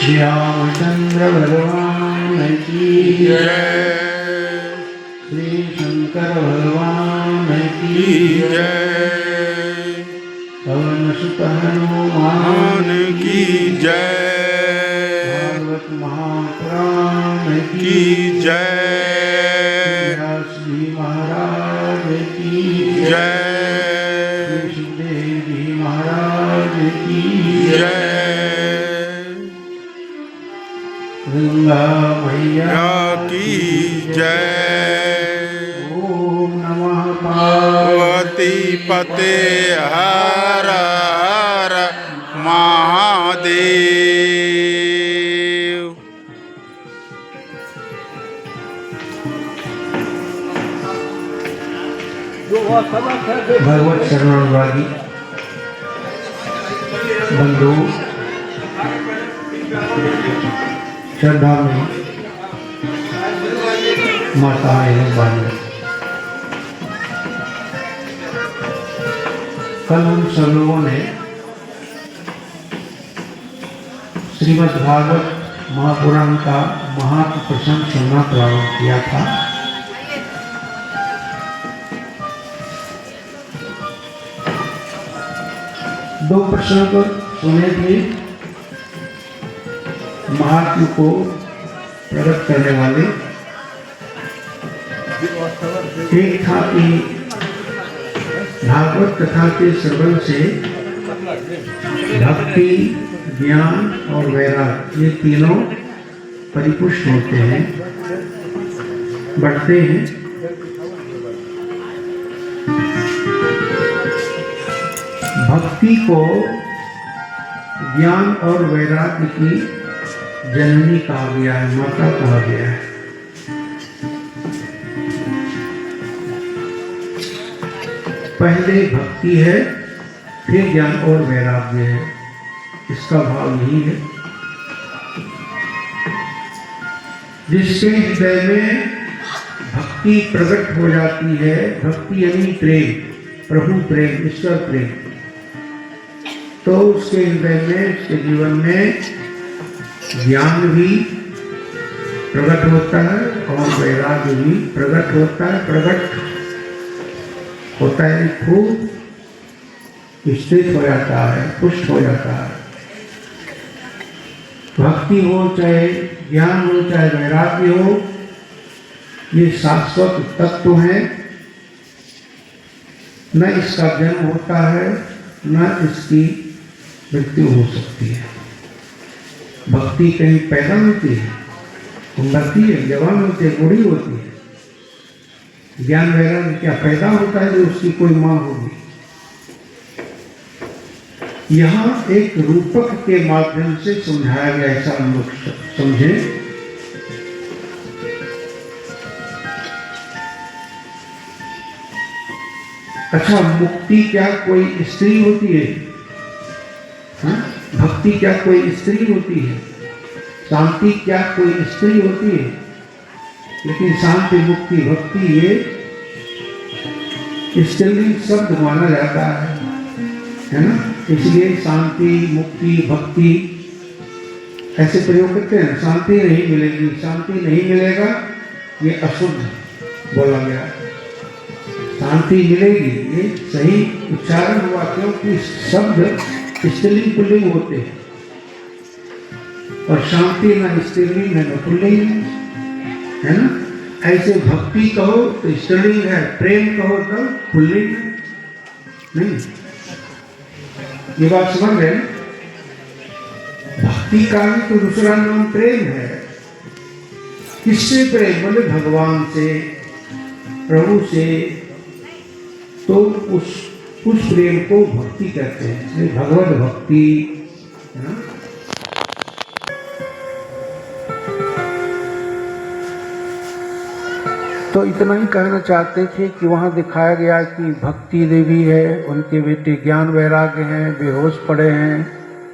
श्री रामचंद्र भगवान की जय। श्री शंकर भगवान की जय। पवन सुत हनुमान मान की जय। भागवत महापुराण की जय। व्यास जी महाराज की जय। सुखदेव जी महाराज की जय। गंगा मैया या की जय। ओम नमः पार्वती पते हर हर महादेव। भगवत शरणवादी बंधु श्रद्धा में माता एवं बहनों, कल हम सब लोगों ने श्रीमद् भागवत महापुराण का महात्म प्रसंग सुनना प्रारंभ किया था। दो प्रसंग सुने थे महात्म को प्रकट करने वाले। एक था कि भागवत कथा के श्रवण से भक्ति, ज्ञान और वैराग्य ये तीनों परिपुष्ट होते हैं, बढ़ते हैं। भक्ति को ज्ञान और वैराग्य की जननी कहा गया है, माता कहा गया है। पहले भक्ति है, फिर ज्ञान और वैराग्य है। इसका भाव यही है। जिसके हृदय में भक्ति प्रकट हो जाती है, भक्ति यानी प्रेम, प्रभु प्रेम, ईश्वर प्रेम, तो उसके हृदय में, उसके जीवन में ज्ञान भी प्रकट होता है और वैराग्य भी प्रकट होता है। प्रकट होता है, खूब स्थित हो जाता है, पुष्ट हो जाता है। भक्ति हो चाहे ज्ञान हो चाहे वैराग्य हो, ये शाश्वत तत्व है। न इसका जन्म होता है, न इसकी मृत्यु हो सकती है। भक्ति कहीं पैदा होती है, मरती है, जवान होती है, बूढ़ी होती है। ज्ञान वैराग्य क्या पैदा होता है जो उसकी कोई मां होगी। यहाँ एक रूपक के माध्यम से समझाया गया, ऐसा हम लोग समझे। अच्छा, मुक्ति क्या कोई स्त्री होती है? हा? भक्ति क्या कोई स्त्री होती है? शांति क्या कोई स्त्री होती है? लेकिन शांति, मुक्ति, भक्ति ये स्त्रीलिंग शब्द माना जाता है ना। इसलिए शांति, मुक्ति, भक्ति ऐसे प्रयोग करते हैं। शांति नहीं मिलेगी, शांति नहीं मिलेगा, ये अशुद्ध बोला गया। शांति मिलेगी, ये सही उच्चारण हुआ, क्योंकि शब्द स्त्रीलिंग पुल्लिंग होते हैं और शांति न स्त्रीलिंग है न पुल्लिंग है ना। ऐसे भक्ति कहो तो स्त्रीलिंग है, प्रेम कहो तो पुल्लिंग है। नहीं, ये बात समझ रहे हैं? भक्ति का भी तो दूसरा नाम प्रेम है। किससे प्रेम? बोले भगवान से, प्रभु से। तो उस प्रेम को भक्ति कहते हैं, भगवत भक्ति है ना। तो इतना ही कहना चाहते थे कि वहाँ दिखाया गया कि भक्ति देवी है, उनके बेटे ज्ञान वैराग्य हैं, बेहोश पड़े हैं,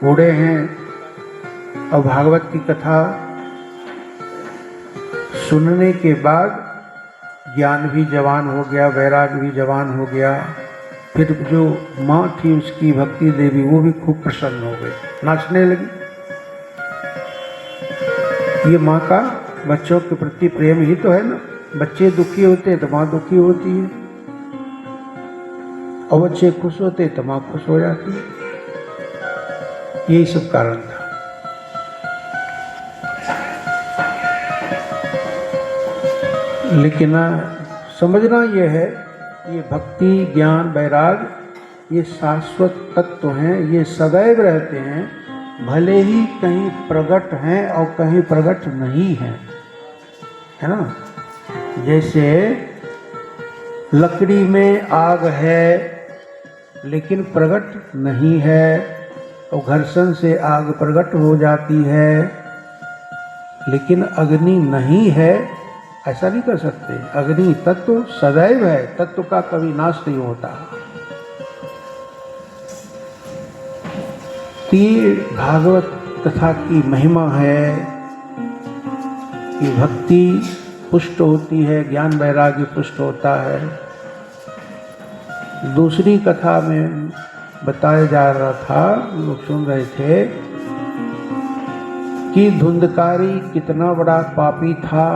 बूढ़े हैं। और भागवत की कथा सुनने के बाद ज्ञान भी जवान हो गया, वैराग्य भी जवान हो गया। फिर जो माँ थी उसकी भक्ति देवी, वो भी खूब प्रसन्न हो गई, नाचने लगी। ये माँ का बच्चों के प्रति प्रेम ही तो है ना। बच्चे दुखी होते हैं तो माँ दुखी होती है, और बच्चे खुश होते हैं तो माँ खुश हो जाती है। यही सब कारण था। लेकिन समझना यह है, ये भक्ति, ज्ञान, वैराग ये शाश्वत तत्व हैं, ये सदैव रहते हैं, भले ही कहीं प्रकट हैं और कहीं प्रकट नहीं हैं, है ना। जैसे लकड़ी में आग है लेकिन प्रकट नहीं है, और घर्षण से आग प्रकट हो जाती है, लेकिन अग्नि नहीं है, ऐसा नहीं कर सकते। अग्नि तत्व सदैव है, तत्व का कभी नाश नहीं होता। ये भागवत कथा की महिमा है कि भक्ति पुष्ट होती है, ज्ञान वैराग्य पुष्ट होता है। दूसरी कथा में बताया जा रहा था, लोग सुन रहे थे कि धुंधकारी कितना बड़ा पापी था,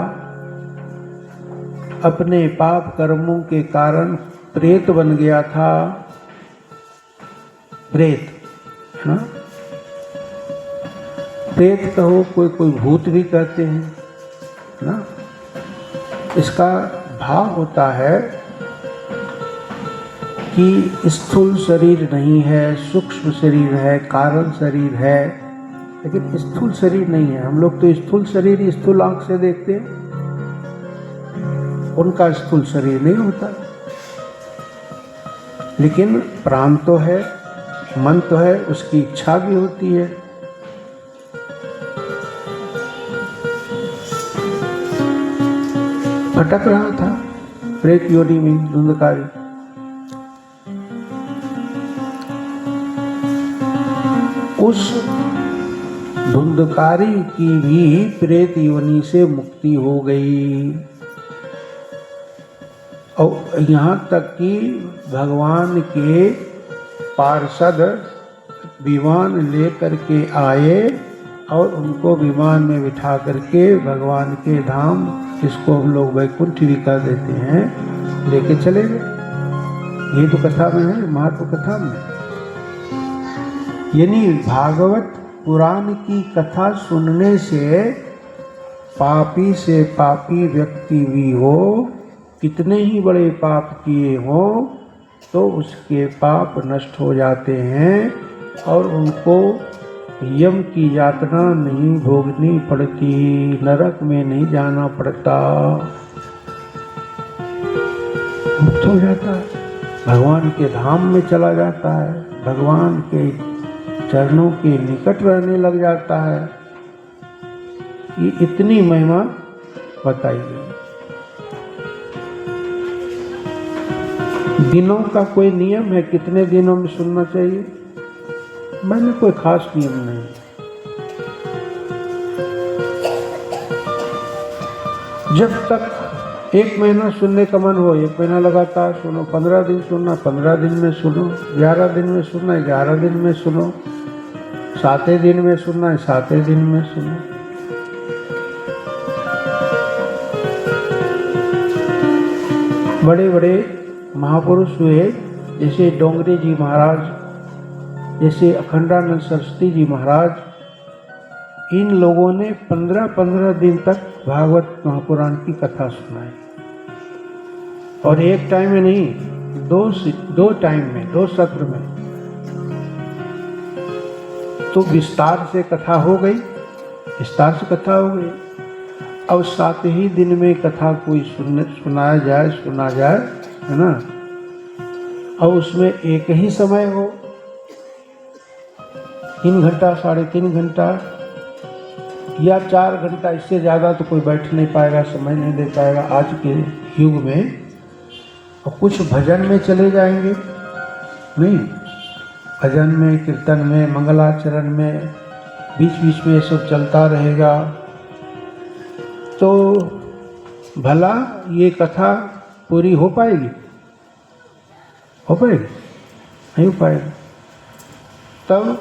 अपने पाप कर्मों के कारण प्रेत बन गया था। प्रेत, है ना। प्रेत कहो, कोई भूत भी कहते हैं, है ना। इसका भाव होता है कि स्थूल शरीर नहीं है, सूक्ष्म शरीर है, कारण शरीर है, लेकिन स्थूल शरीर नहीं है। हम लोग तो स्थूल शरीर स्थूल आंख से देखते हैं, उनका स्थूल शरीर नहीं होता। लेकिन प्राण तो है, मन तो है, उसकी इच्छा भी होती है। भटक रहा था प्रेत योनि में धुंधकारी। उस धुंधकारी की भी प्रेत योनि से मुक्ति हो गई, और यहाँ तक कि भगवान के पार्षद विमान लेकर के आए और उनको विमान में बिठा करके भगवान के धाम, इसको हम लोग वैकुंठ भी कह देते हैं, लेके चले गए। ये तो कथा में है, महात्म कथा में। यानी भागवत पुराण की कथा सुनने से पापी से पापी व्यक्ति भी हो, कितने ही बड़े पाप किए हो, तो उसके पाप नष्ट हो जाते हैं और उनको यम की यातना नहीं भोगनी पड़ती, नरक में नहीं जाना पड़ता, मुक्त हो जाता है, भगवान के धाम में चला जाता है, भगवान के चरणों के निकट रहने लग जाता है। ये इतनी महिमा बताई गई। दिनों का कोई नियम है, कितने दिनों में सुनना चाहिए? मैंने कोई खास नियम नहीं। जब तक 1 महीना सुनने का मन हो, 1 महीना लगातार सुनो, 15 दिन सुनना, 15 दिन में सुनो, 11 दिन में सुनना, 11 दिन में सुनो, 7 दिन में सुनना, 7 दिन में सुनो। बड़े बड़े महापुरुष हुए, जैसे डोंगरे जी महाराज, जैसे अखंडानंद सरस्वती जी महाराज, इन लोगों ने 15-15 दिन तक भागवत महापुराण की कथा सुनाई, और एक टाइम में नहीं, दो टाइम में, 2 सत्र में। तो विस्तार से कथा हो गई, विस्तार से कथा हो गई। अब 7 ही दिन में कथा कोई सुना जाए, है ना, और उसमें एक ही समय हो, 3 घंटा, 3.5 घंटा या 4 घंटा, इससे ज़्यादा तो कोई बैठ नहीं पाएगा, समय नहीं दे पाएगा आज के युग में। और कुछ भजन में चले जाएंगे, नहीं, भजन में, कीर्तन में, मंगलाचरण में, बीच बीच में ये सब चलता रहेगा, तो भला ये कथा पूरी हो पाएगी? हो पाएगी? नहीं हो पाएगी। तब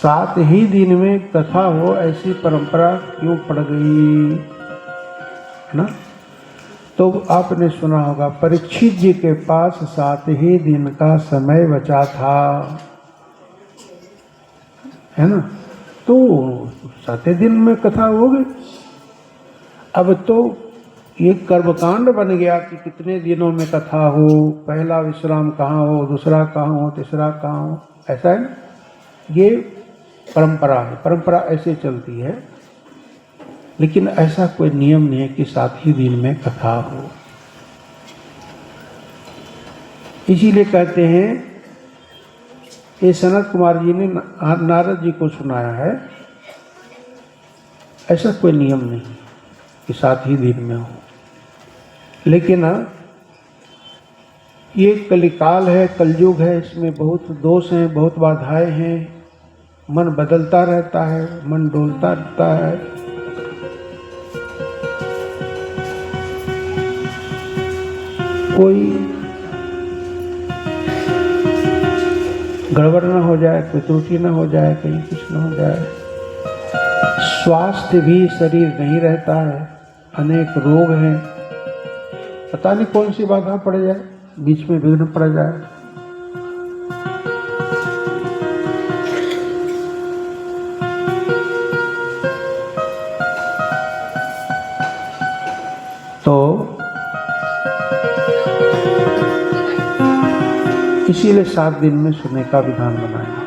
सात ही दिन में कथा हो ऐसी परंपरा क्यों पड़ गई, है ना। तो आपने सुना होगा परीक्षित जी के पास 7 ही दिन का समय बचा था, है ना। तो 7 दिन में कथा हो गई। अब तो ये कर्मकांड बन गया कि कितने दिनों में कथा हो, पहला विश्राम कहाँ हो, दूसरा कहाँ हो, तीसरा कहाँ हो, ऐसा है ना। ये परंपरा है, परंपरा ऐसे चलती है, लेकिन ऐसा कोई नियम नहीं है कि 7 ही दिन में कथा हो। इसीलिए कहते हैं, ये सनत कुमार जी ने नारद जी को सुनाया है, ऐसा कोई नियम नहीं कि 7 ही दिन में हो। लेकिन ये कलिकाल है, कलयुग है, इसमें बहुत दोष हैं, बहुत बाधाएं हैं, मन बदलता रहता है, मन डोलता रहता है। कोई गड़बड़ न हो जाए, कोई त्रुटि न हो जाए, कहीं कुछ न हो जाए। स्वास्थ्य भी शरीर नहीं रहता है, अनेक रोग हैं, पता नहीं कौन सी बाधा पड़ जाए, बीच में विघ्न पड़ जाए। तो इसीलिए 7 दिन में सुनने का विधान बनाया।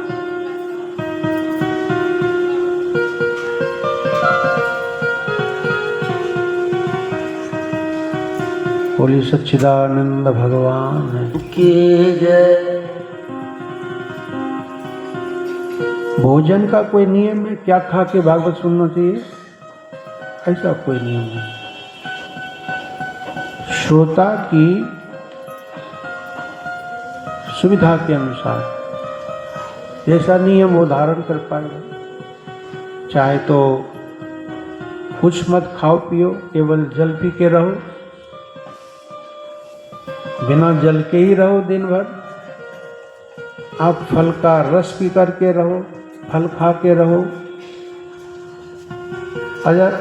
बोली सच्चिदानंद भगवान की जय। भोजन का कोई नियम है, क्या खा के भागवत सुनना चाहिए, ऐसा कोई नियम नहीं। श्रोता की सुविधा के अनुसार जैसा नियम वो धारण कर पाएगा। चाहे तो कुछ मत खाओ पियो, केवल जल पी के रहो, बिना जल के ही रहो दिन भर। आप फल का रस पी करके रहो, फल खा के रहो। अगर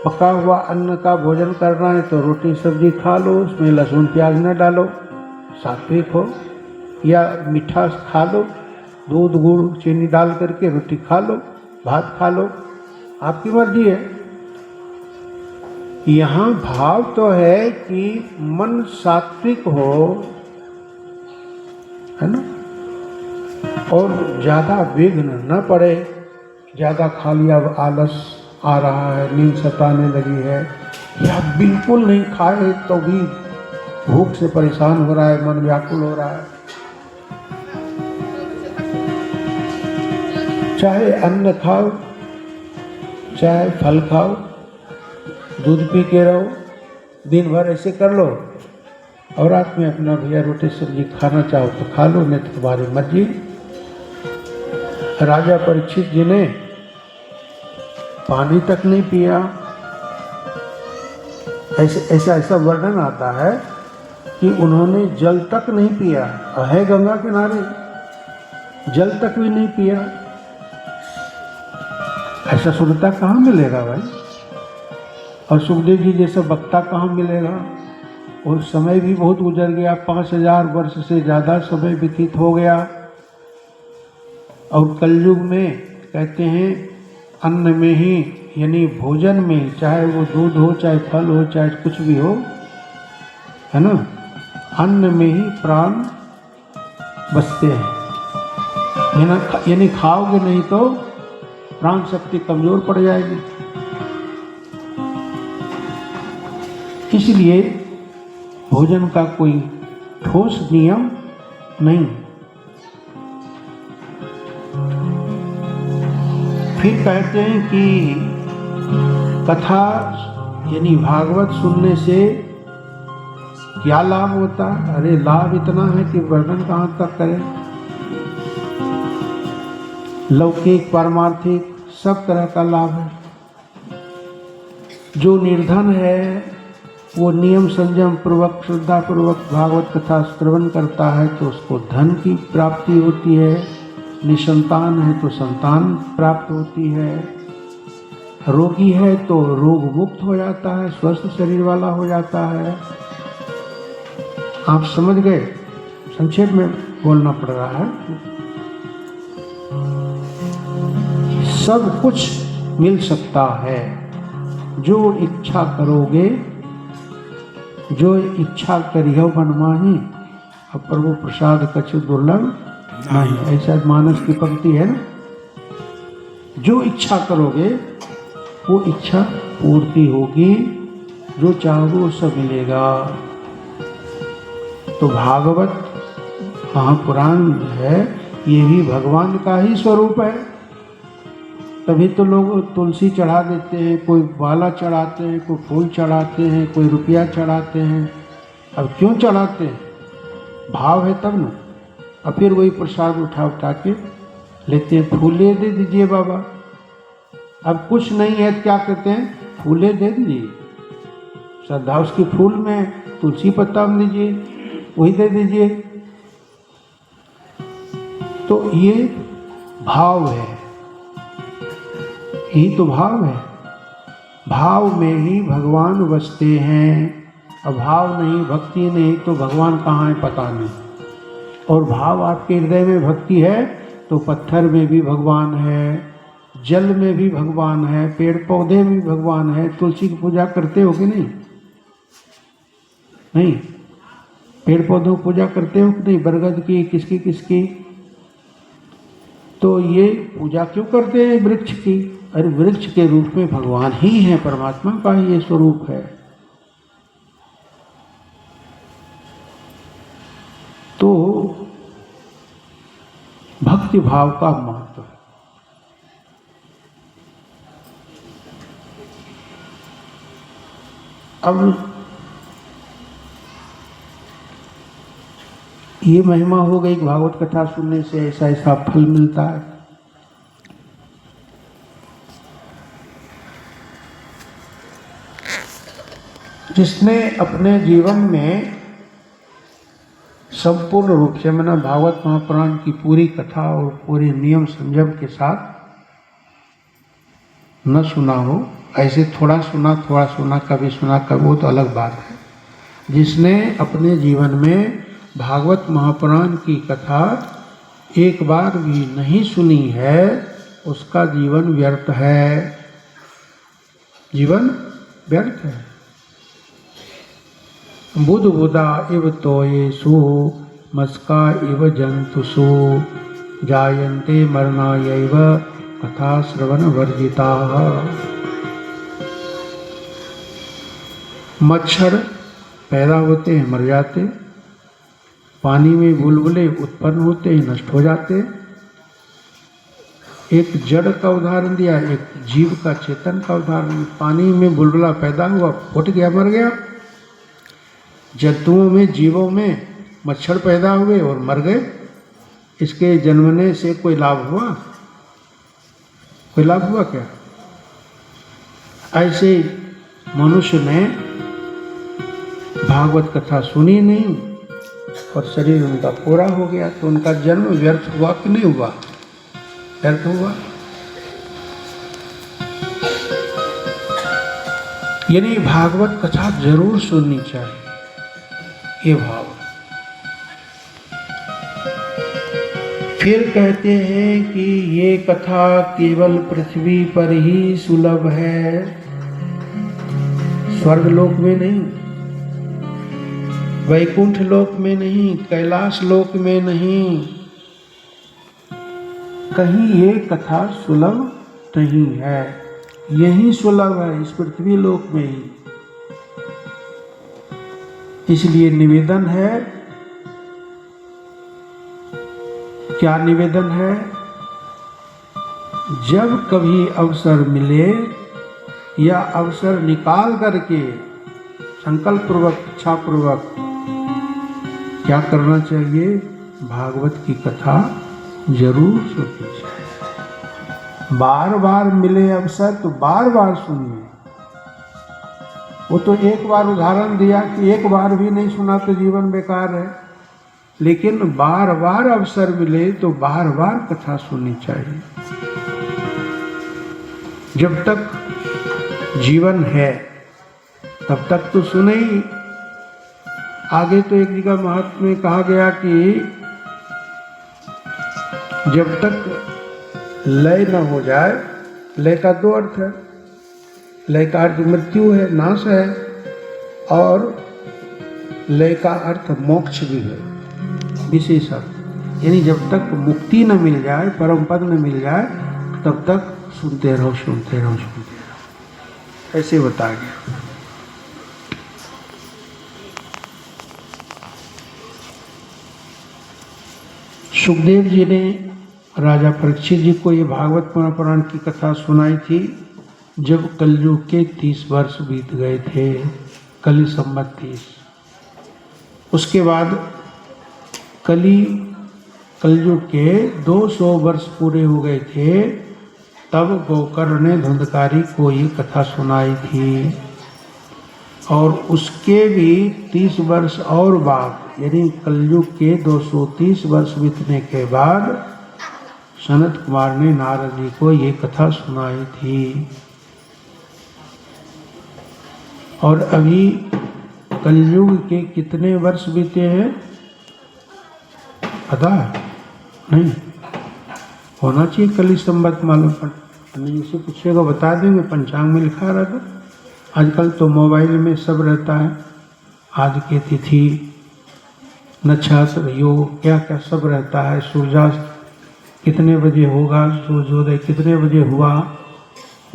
पका हुआ अन्न का भोजन करना है तो रोटी सब्जी खा लो, उसमें लहसुन प्याज न डालो, सात्विक हो। या मीठा खा लो, दूध गुड़ चीनी डाल करके रोटी खा लो, भात खा लो, आपकी मर्जी है। यहाँ भाव तो है कि मन सात्विक हो, है ना, और ज़्यादा विघ्न न पड़े। ज़्यादा खा लिया, आलस आ रहा है, नींद सताने लगी है, या बिल्कुल नहीं खाए तो भी भूख से परेशान हो रहा है, मन व्याकुल हो रहा है। चाहे अन्न खाओ, चाहे फल खाओ, दूध पी के रहो, दिन भर ऐसे कर लो। और रात में अपना भैया रोटी सब्जी खाना चाहो तो खा लो, नहीं तो तुम्हारी मर्जी। राजा परीक्षित जी ने पानी तक नहीं पिया। ऐसा वर्णन आता है कि उन्होंने जल तक नहीं पिया। है गंगा किनारे, जल तक भी नहीं पिया। ऐसा सुनता कहाँ मिलेगा भाई। और सुखदेव जी जैसा वक्ता कहाँ मिलेगा। और समय भी बहुत गुजर गया, 5000 वर्ष से ज़्यादा समय व्यतीत हो गया। और कलयुग में कहते हैं अन्न में ही, यानी भोजन में ही, चाहे वो दूध हो, चाहे फल हो, चाहे कुछ भी हो, है ना, अन्न में ही प्राण बसते हैं। यानी खाओगे नहीं तो प्राण शक्ति कमजोर पड़ जाएगी। इसलिए भोजन का कोई ठोस नियम नहीं। फिर कहते हैं कि कथा यानी भागवत सुनने से क्या लाभ होता है। अरे लाभ इतना है कि वर्णन कहाँ तक करें। लौकिक पारमार्थिक सब तरह का लाभ है। जो निर्धन है वो नियम संयम पूर्वक श्रद्धा पूर्वक भागवत कथा श्रवण करता है तो उसको धन की प्राप्ति होती है। निसंतान है तो संतान प्राप्त होती है, रोगी है तो रोग मुक्त हो जाता है, स्वस्थ शरीर वाला हो जाता है। आप समझ गए? संक्षेप में बोलना पड़ रहा है। सब कुछ मिल सकता है, जो इच्छा करोगे, जो इच्छा करियो मनमाही, अब प्रभु प्रसाद कछु दुर्लभ नहीं, ऐसा मानस की पंक्ति है ना। जो इच्छा करोगे वो इच्छा पूर्ति होगी, जो चाहोगे वो सब मिलेगा। तो भागवत महापुराण है, ये भी भगवान का ही स्वरूप है। तभी तो लोग तुलसी चढ़ा देते हैं, कोई माला चढ़ाते हैं, कोई फूल चढ़ाते हैं, कोई रुपया चढ़ाते हैं। अब क्यों चढ़ाते हैं? भाव है तब ना। और फिर वही प्रसाद उठा उठा के लेते हैं। फूले दे दीजिए बाबा, अब कुछ नहीं है तो क्या कहते हैं? फूले दे दीजिए। श्रद्धा उसकी फूल में, तुलसी पत्ता में दीजिए, वही दे दीजिए। तो ये भाव है, यही तो भाव है। भाव में ही भगवान बसते हैं। अभाव नहीं, भक्ति नहीं तो भगवान कहाँ है पता नहीं। और भाव आपके हृदय में भक्ति है तो पत्थर में भी भगवान है, जल में भी भगवान है, पेड़ पौधे में भी भगवान है। तुलसी की पूजा करते हो कि नहीं? नहीं। पेड़ पौधों की पूजा करते हो कि नहीं? बरगद की, किसकी किसकी? तो ये पूजा क्यों करते हैं वृक्ष की? अरे वृक्ष के रूप में भगवान ही है, परमात्मा का ही ये स्वरूप है। तो भक्ति भाव का महत्व है। अब ये महिमा हो गई, भागवत कथा सुनने से ऐसा ऐसा फल मिलता है। जिसने अपने जीवन में संपूर्ण रूप से मैंने भागवत महापुराण की पूरी कथा और पूरे नियम संयम के साथ न सुना हो, ऐसे थोड़ा सुना कभी सुना कभी, वो तो अलग बात है। जिसने अपने जीवन में भागवत महापुराण की कथा एक बार भी नहीं सुनी है, उसका जीवन व्यर्थ है, जीवन व्यर्थ है। बुध बुधा इव तोयेषु मस्का इव जंतुषु जायन्ते मरणायैव कथा श्रवण वर्जिताः। मच्छर पैदा होते हैं, मर जाते। पानी में बुलबुले उत्पन्न होते हैं, नष्ट हो जाते। एक जड़ का उदाहरण दिया, एक जीव का, चेतन का उदाहरण। पानी में बुलबुला पैदा हुआ, फूट गया, मर गया। जंतुओं में, जीवों में मच्छर पैदा हुए और मर गए। इसके जन्मने से कोई लाभ हुआ? कोई लाभ हुआ क्या? ऐसे मनुष्य ने भागवत कथा सुनी नहीं और शरीर उनका पूरा हो गया, तो उनका जन्म व्यर्थ हुआ कि नहीं हुआ? व्यर्थ हुआ। यानी भागवत कथा जरूर सुननी चाहिए, ये भाव। फिर कहते हैं कि ये कथा केवल पृथ्वी पर ही सुलभ है, स्वर्ग लोक में नहीं, वैकुंठ लोक में नहीं, कैलाश लोक में नहीं, कहीं ये कथा सुलभ नहीं है। यही सुलभ है, इस पृथ्वी लोक में ही। इसलिए निवेदन है, क्या निवेदन है? जब कभी अवसर मिले या अवसर निकाल करके संकल्प पूर्वक, इच्छा पूर्वक क्या करना चाहिए? भागवत की कथा जरूर सुननी चाहिए। बार बार मिले अवसर तो बार बार सुनिए। वो तो एक बार उदाहरण दिया कि एक बार भी नहीं सुना तो जीवन बेकार है। लेकिन बार बार अवसर मिले तो बार बार कथा सुननी चाहिए। जब तक जीवन है तब तक तो सुने ही। आगे तो एक जगह महात्म्य में कहा गया कि जब तक लय न हो जाए, लय का दो अर्थ है, लय का अर्थ मृत्यु है, नाश है, और लय का अर्थ मोक्ष भी है, विशेष अर्थ। यानी जब तक मुक्ति न मिल जाए, परम पद न मिल जाए, तब तक सुनते रहो, सुनते रहो, सुनते रहो, ऐसे बताया गया। सुखदेव जी ने राजा परीक्षित जी को ये भागवत पुराण की कथा सुनाई थी जब कलयुग के 30 वर्ष बीत गए थे, कली संवत 30। उसके बाद कलयुग के 200 वर्ष पूरे हो गए थे, तब गोकर्ण ने धुंधकारी को ये कथा सुनाई थी। और उसके भी 30 वर्ष और बाद, यानी कलयुग के 230 वर्ष बीतने के बाद सनत कुमार ने नारद जी को ये कथा सुनाई थी। और अभी कलयुग के कितने वर्ष बीते हैं पता नहीं, होना चाहिए कली संवत मालूम पड़। नहीं से पूछेगा बता देंगे, पंचांग में लिखा रहता। आजकल तो मोबाइल में सब रहता है, आज की तिथि, नक्षत्र, योग, क्या क्या सब रहता है। सूर्यास्त कितने बजे होगा, सूर्योदय कितने बजे हुआ,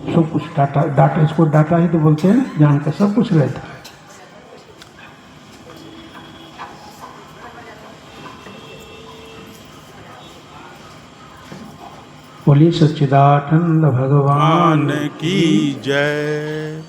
सब कुछ डाटा इसको डाटा ही तो बोलते हैं, जान कर सब कुछ रहता है। बोलिए सच्चिदानंद भगवान की जय।